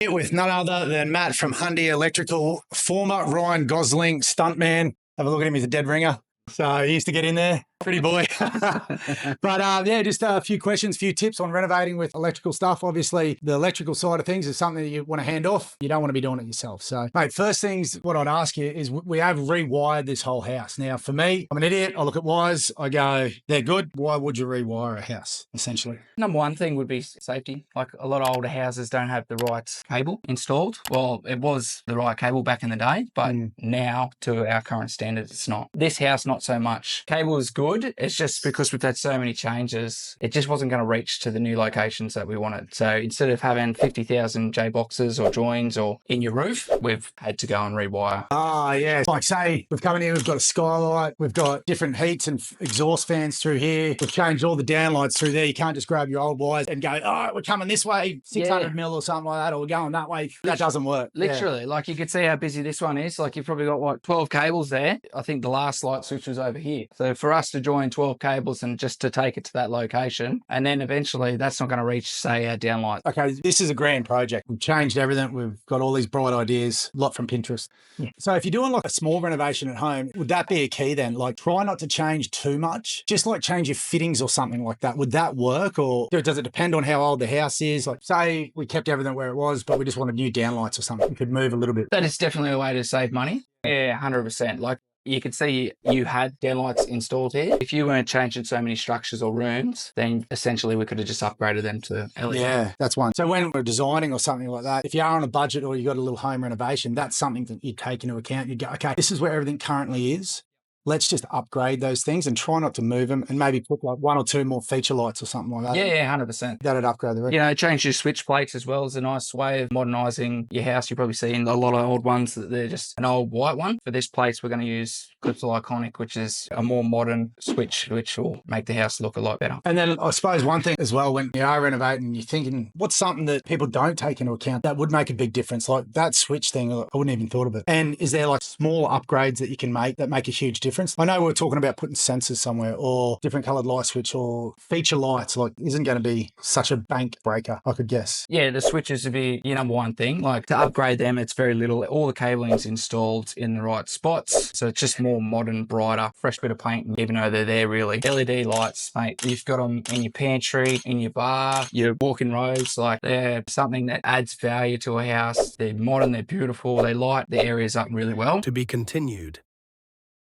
With none other than Matt from Hyundai Electrical, former Ryan Gosling stuntman. Have a look at him, he's a dead ringer. So he used to get in there. Pretty boy. But yeah, just a few questions, few tips on renovating with electrical stuff. Obviously, the electrical side of things is something that you want to hand off. You don't want to be doing it yourself. So, mate, first things, what I'd ask you is we have rewired this whole house. Now, for me, I'm an idiot. I look at wires. I go, they're good. Why would you rewire a house, essentially? Number one thing would be safety. Like a lot of older houses don't have the right cable installed. Well, it was the right cable back in the day, but now to our current standards, it's not. This house, not so much. Cable is good. It's just because we've had so many changes, it just wasn't going to reach to the new locations that we wanted. So instead of having 50,000 J boxes or joins or in your roof, we've had to go and rewire. Ah, yeah. Like say, we've come in here, we've got a skylight, we've got different heats and exhaust fans through here. We've changed all the downlights through there. You can't just grab your old wires and go, oh, we're coming this way, 600 mil or something like that, or we're going that way. That doesn't work. Literally, like you could see how busy this one is. Like you've probably got, what, 12 cables there. I think the last light switch was over here. So for us to join 12 cables and just to take it to that location, and then eventually that's not going to reach, say, our downlight. Okay, this is a grand project. We've changed everything. We've got all these bright ideas, a lot from Pinterest. Yeah. So if you're doing like a small renovation at home, would that be a key then? Like try not to change too much, just like change your fittings or something like that. Would that work, or does it depend on how old the house is? Like say we kept everything where it was, but we just wanted new downlights or something. We could move a little bit. That is definitely a way to save money. Yeah, 100%. Like you could see you had downlights installed here. If you weren't changing so many structures or rooms, then essentially we could have just upgraded them to LED. Yeah, that's one. So when we're designing or something like that, if you are on a budget or you got a little home renovation, that's something that you take into account. You go, okay, this is where everything currently is. Let's just upgrade those things and try not to move them and maybe put like one or two more feature lights or something like that. Yeah, 100%. That'd upgrade the rest. You know, change your switch plates as well is a nice way of modernising your house. You probably see in a lot of old ones that they're just an old white one. For this place, we're going to use Clipsal Iconic, which is a more modern switch, which will make the house look a lot better. And then I suppose one thing as well, when you are renovating, you're thinking, what's something that people don't take into account that would make a big difference? Like that switch thing, I wouldn't even thought of it. And is there like small upgrades that you can make that make a huge difference? I know we're talking about putting sensors somewhere or different coloured light switch or feature lights, like isn't going to be such a bank breaker, I could guess. Yeah, the switches would be your number one thing. Like to upgrade them, it's very little. All the cabling's installed in the right spots. So it's just more modern, brighter, fresh bit of paint, even though they're there really. LED lights, mate, you've got them in your pantry, in your bar, your walk-in robes. Like they're something that adds value to a house. They're modern, they're beautiful, they light the areas up really well. To be continued.